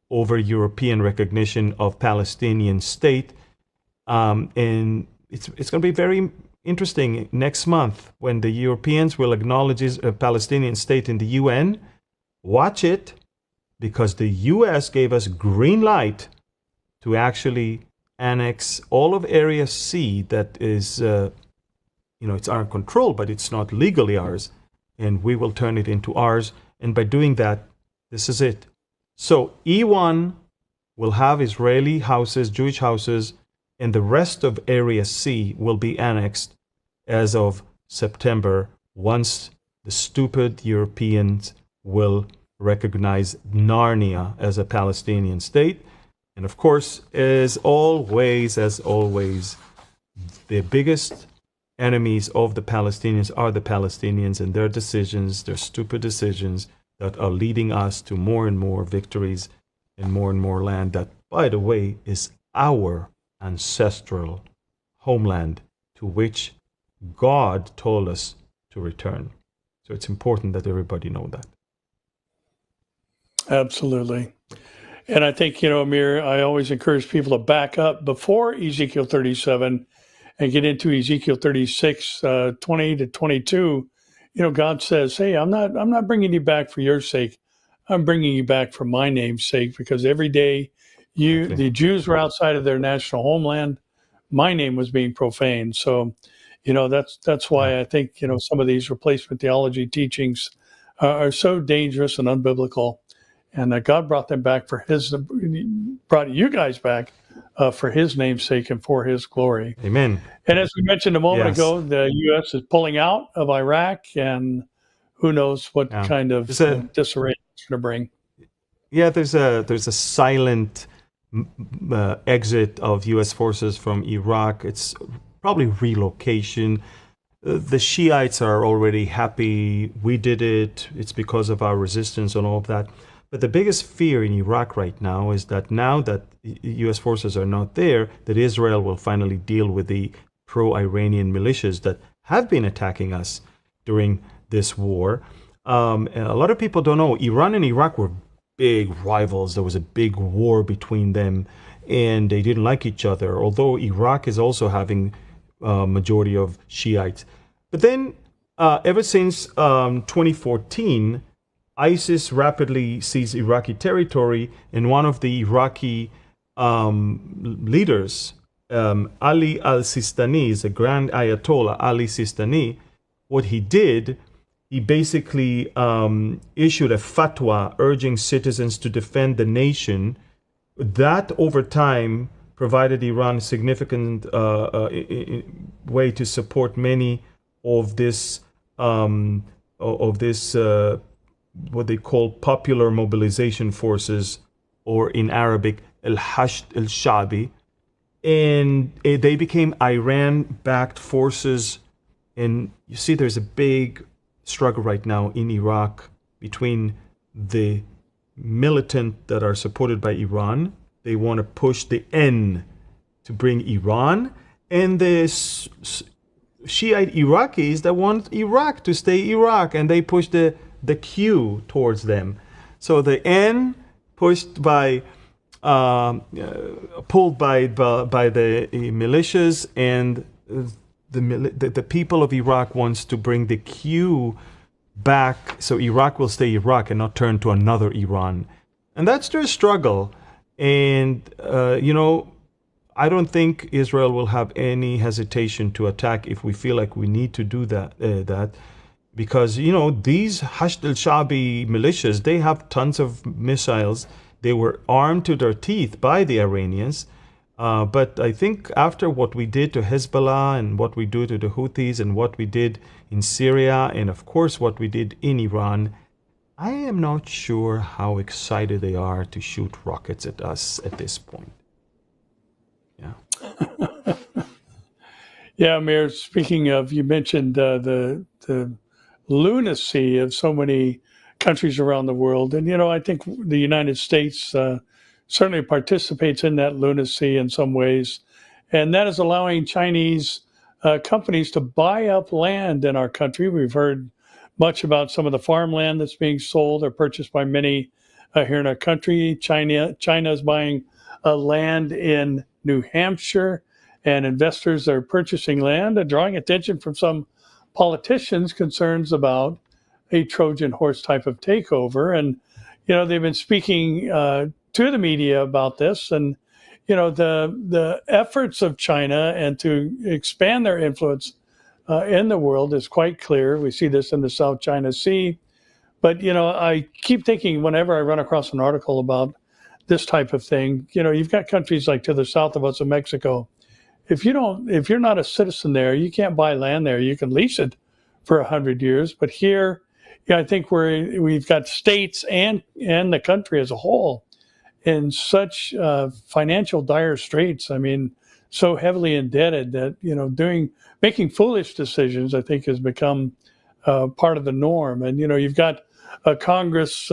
over European recognition of Palestinian state. And it's going to be very interesting next month when the Europeans will acknowledge a Palestinian state in the UN. Watch it, because the US gave us green light to actually annex all of Area C that is, it's our control, but it's not legally ours. And we will turn it into ours. And by doing that, this is it. So E1 will have Israeli houses, Jewish houses, and the rest of Area C will be annexed as of September, once the stupid Europeans will recognize Narnia as a Palestinian state. And of course, as always, the biggest enemies of the Palestinians are the Palestinians and their decisions, their stupid decisions that are leading us to more and more victories and more land that, by the way, is our ancestral homeland to which God told us to return. So it's important that everybody know that. Absolutely. And I think, Amir, I always encourage people to back up before Ezekiel 37 and get into Ezekiel 36, 20 to 22. God says, hey, I'm not bringing you back for your sake. I'm bringing you back for my name's sake, because every day the Jews were outside of their national homeland, my name was being profaned. So, that's why I think, some of these replacement theology teachings are so dangerous and unbiblical. And that God brought them back brought you guys back for his name's sake and for his glory. Amen. And as we mentioned a moment ago, the U.S. is pulling out of Iraq, and who knows what kind of disarray it's going to bring. Yeah, there's a silent exit of U.S. forces from Iraq. It's probably relocation. The Shiites are already happy. We did it. It's because of our resistance and all of that. But the biggest fear in Iraq right now is that now that U.S. forces are not there, that Israel will finally deal with the pro-Iranian militias that have been attacking us during this war. And a lot of people don't know, Iran and Iraq were big rivals. There was a big war between them, and they didn't like each other, although Iraq is also having a majority of Shiites. But then, ever since 2014, ISIS rapidly seized Iraqi territory, and one of the Iraqi leaders, Ali al-Sistani, is a Grand Ayatollah, Ali Sistani. What he did, he basically issued a fatwa urging citizens to defend the nation. That, over time, provided Iran a significant way to support many of this what they call popular mobilization forces, or in Arabic, al-Hashd al-Shabi. And they became Iran-backed forces. And you see there's a big struggle right now in Iraq between the militant that are supported by Iran. They want to push the N to bring Iran, and the Shiite Iraqis that want Iraq to stay Iraq, and they push the Q towards them. So the N pushed by, pulled by the militias, and the people of Iraq wants to bring the Q back, so Iraq will stay Iraq and not turn to another Iran. And that's their struggle. And, I don't think Israel will have any hesitation to attack if we feel like we need to do that. Because, these Hashd al-Shabi militias, they have tons of missiles. They were armed to their teeth by the Iranians. But I think after what we did to Hezbollah and what we do to the Houthis and what we did in Syria and of course what we did in Iran, I am not sure how excited they are to shoot rockets at us at this point. Yeah. Yeah, Amir, speaking of, you mentioned the lunacy of so many countries around the world. And, I think the United States certainly participates in that lunacy in some ways. And that is allowing Chinese companies to buy up land in our country. We've heard much about some of the farmland that's being sold or purchased by many here in our country. China is buying land in New Hampshire, and investors are purchasing land and drawing attention from some politicians' concerns about a Trojan horse type of takeover. And, they've been speaking to the media about this. And, the efforts of China and to expand their influence in the world is quite clear. We see this in the South China Sea. But, I keep thinking whenever I run across an article about this type of thing, you've got countries like to the south of us in Mexico. If you're not a citizen there, you can't buy land there. You can lease it for 100 years. But here, I think we've got states and the country as a whole in such financial dire straits. I mean, so heavily indebted that, making foolish decisions, I think, has become part of the norm. And, you've got a Congress,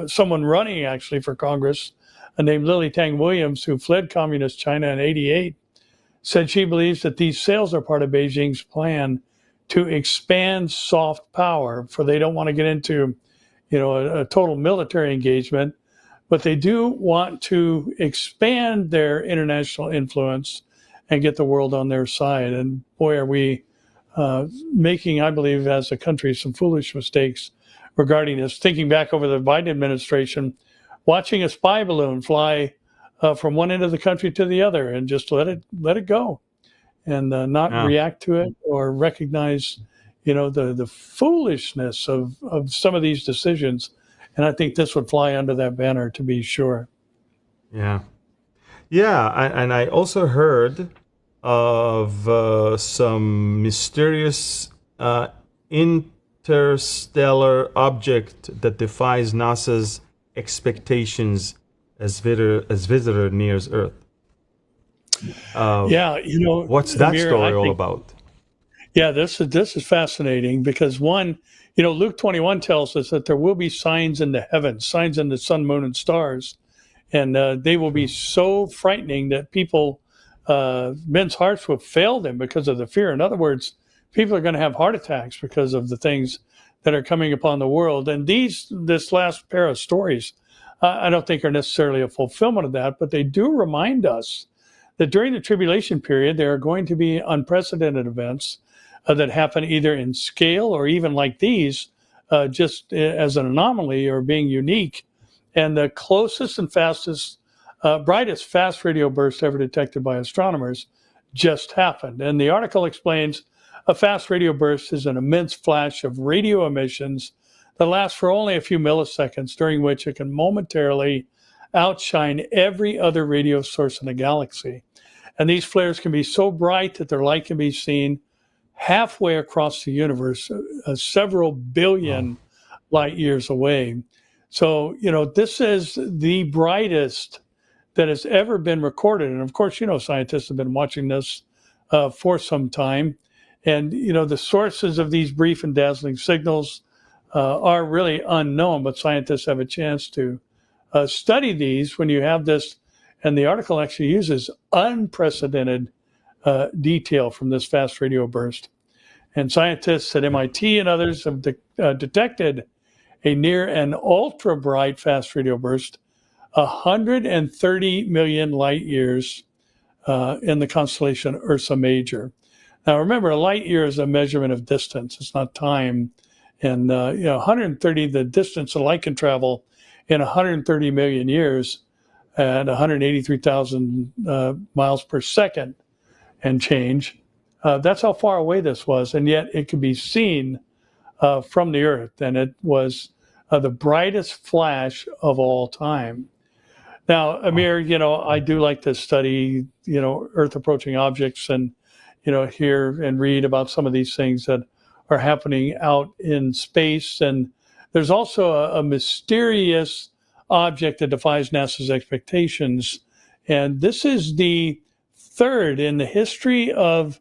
someone running actually for Congress named Lily Tang Williams, who fled communist China in '88, said she believes that these sales are part of Beijing's plan to expand soft power, for they don't want to get into, a total military engagement, but they do want to expand their international influence and get the world on their side. And boy, are we making, I believe, as a country, some foolish mistakes regarding this. Thinking back over the Biden administration, watching a spy balloon fly from one end of the country to the other and just let it go and not react to it or recognize, the foolishness of some of these decisions. And I think this would fly under that banner, to be sure. Yeah. Yeah. And I also heard of some mysterious interstellar object that defies NASA's expectations as visitor nears Earth. What's that Amir, story all about? Yeah, this is fascinating because one, Luke 21 tells us that there will be signs in the heavens, signs in the sun, moon, and stars, and they will be so frightening that men's hearts will fail them because of the fear. In other words, people are going to have heart attacks because of the things that are coming upon the world. And this last pair of stories, I don't think are necessarily a fulfillment of that, but they do remind us that during the tribulation period, there are going to be unprecedented events that happen either in scale or even like these, just as an anomaly or being unique. And the closest and fastest, brightest fast radio burst ever detected by astronomers just happened. And the article explains a fast radio burst is an immense flash of radio emissions that lasts for only a few milliseconds, during which it can momentarily outshine every other radio source in the galaxy. And these flares can be so bright that their light can be seen halfway across the universe, several billion light years away. So, this is the brightest that has ever been recorded. And of course, scientists have been watching this for some time. And, the sources of these brief and dazzling signals are really unknown, but scientists have a chance to study these when you have this. And the article actually uses unprecedented detail from this fast radio burst. And scientists at MIT and others have detected a near and ultra bright fast radio burst 130 million light years in the constellation Ursa Major. Now, remember, a light year is a measurement of distance. It's not time. And, 130, the distance a light can travel in 130 million years at 183,000 miles per second and change. That's how far away this was. And yet it could be seen from the Earth. And it was the brightest flash of all time. Now, Amir, I do like to study, Earth approaching objects and, hear and read about some of these things that are happening out in space. And there's also a mysterious object that defies NASA's expectations. And this is the third in the history of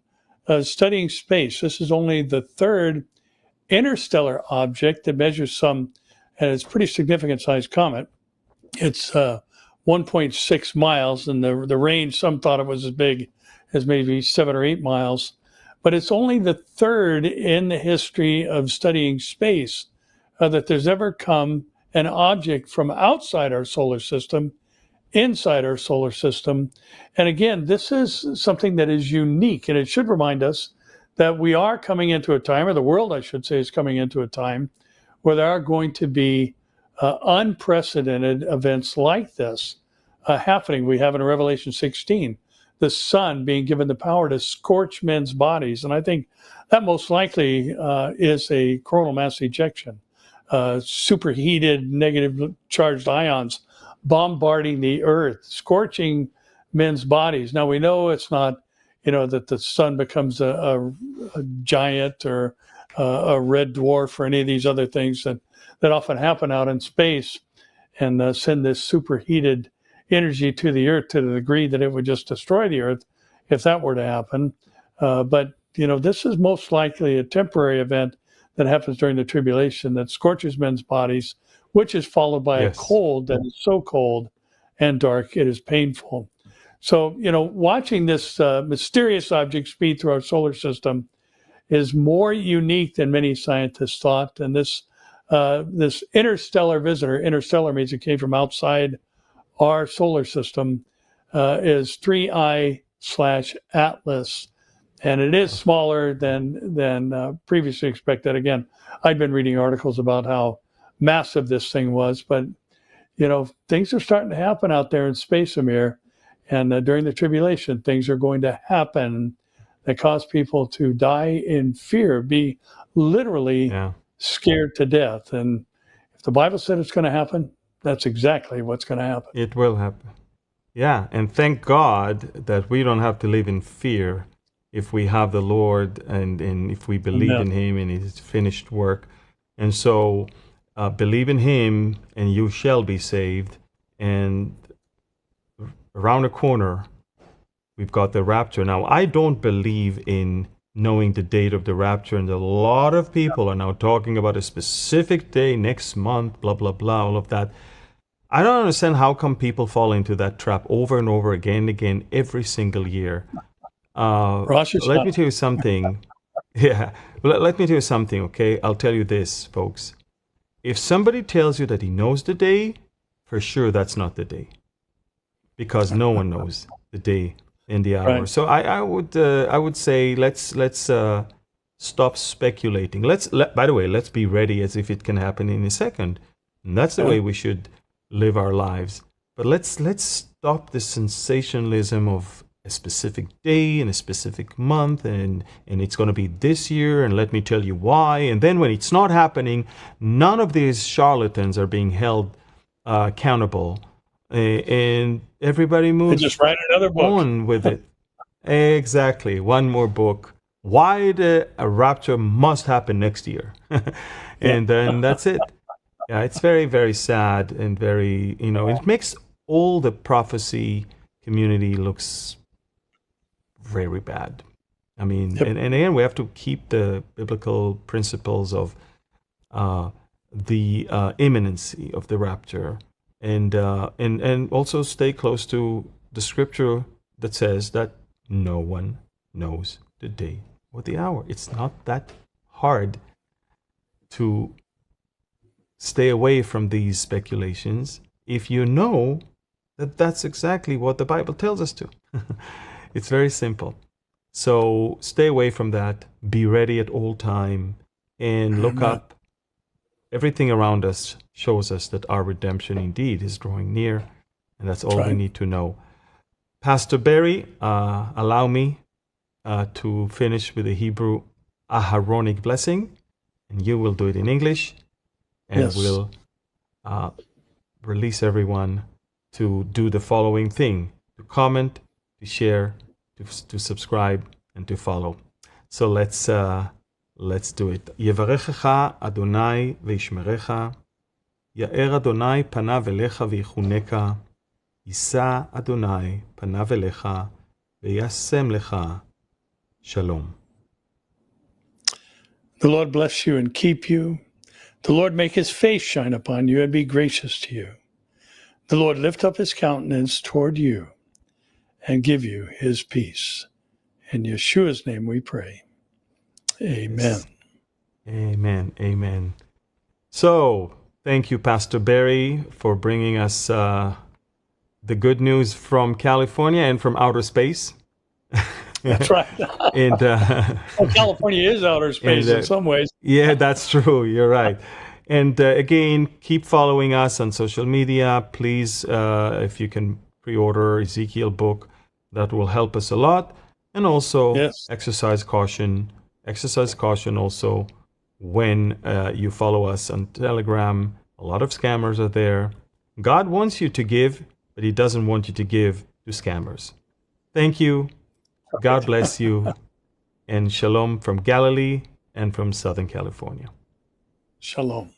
studying space. This is only the third interstellar object that measures some, and it's a pretty significant sized comet. It's 1.6 miles, and the range, some thought it was as big as maybe 7 or 8 miles. But it's only the third in the history of studying space that there's ever come an object from outside our solar system inside our solar system. And again, this is something that is unique, and it should remind us that we are coming into a time, or the world, I should say, is coming into a time where there are going to be unprecedented events like this happening. We have in Revelation 16 the sun being given the power to scorch men's bodies. And I think that most likely is a coronal mass ejection, superheated negative charged ions bombarding the earth, scorching men's bodies. Now we know it's not, that the sun becomes a giant or a red dwarf or any of these other things that often happen out in space and send this superheated energy to the earth to the degree that it would just destroy the earth if that were to happen. But this is most likely a temporary event that happens during the tribulation that scorches men's bodies, which is followed by a cold that is so cold and dark it is painful. So, watching this mysterious object speed through our solar system is more unique than many scientists thought. And this interstellar visitor, interstellar means it came from outside our solar system, is 3I/Atlas. And it is smaller than previously expected. Again, I'd been reading articles about how massive this thing was, but things are starting to happen out there in space, Amir, and during the tribulation, things are going to happen that cause people to die in fear, be literally scared to death. And if the Bible said it's going to happen, that's exactly what's going to happen. It will happen. Yeah, and thank God that we don't have to live in fear if we have the Lord and if we believe in Him and His finished work. And so believe in Him and you shall be saved. And around the corner, we've got the rapture. Now, I don't believe in knowing the date of the rapture, and a lot of people are now talking about a specific day next month, blah, blah, blah, all of that. I don't understand how come people fall into that trap over and over again and again every single year. Let me tell you something. Let me tell you something, okay? I'll tell you this, folks. If somebody tells you that he knows the day, for sure that's not the day, because no one knows the day and the hour. Right. So I would say let's stop speculating. By the way, let's be ready as if it can happen in a second. And that's the way we should live our lives. But let's stop the sensationalism of a specific day and a specific month and it's going to be this year and let me tell you why. And then when it's not happening, none of these charlatans are being held accountable. And everybody moves just write another book on with it. Exactly. One more book. Why the rapture must happen next year. And then that's it. Yeah, it's very, very sad and very, it makes all the prophecy community looks very bad. I mean, and again, we have to keep the biblical principles of the imminency of the rapture, and also stay close to the scripture that says that no one knows the day or the hour. It's not that hard to stay away from these speculations if you know that that's exactly what the Bible tells us to. It's very simple. So stay away from that. Be ready at all time and look up. Everything around us shows us that our redemption indeed is drawing near, and that's all we need to know. Pastor Barry, allow me to finish with the Hebrew Aharonic blessing, and you will do it in English, and we'll release everyone to do the following thing: to comment, to share, to subscribe, and to follow. So let's do it. יברכך אדוני וישמרך, יאר אדוני פניו אליך ויחונך, יישא אדוני פניו אליך וישם לך שלום. The Lord bless you and keep you. The Lord make his face shine upon you and be gracious to you. The Lord lift up his countenance toward you and give you his peace. In Yeshua's name we pray. Amen. Yes. Amen. Amen. So, thank you, Pastor Barry, for bringing us the good news from California and from outer space. That's right. And Well, California is outer space in some ways. yeah, that's true. You're right. And again, keep following us on social media. Please, if you can pre-order Ezekiel book, that will help us a lot. And also Yes. exercise caution. Exercise caution also when you follow us on Telegram. A lot of scammers are there. God wants you to give, but he doesn't want you to give to scammers. Thank you. God bless you. And shalom from Galilee and from Southern California. Shalom.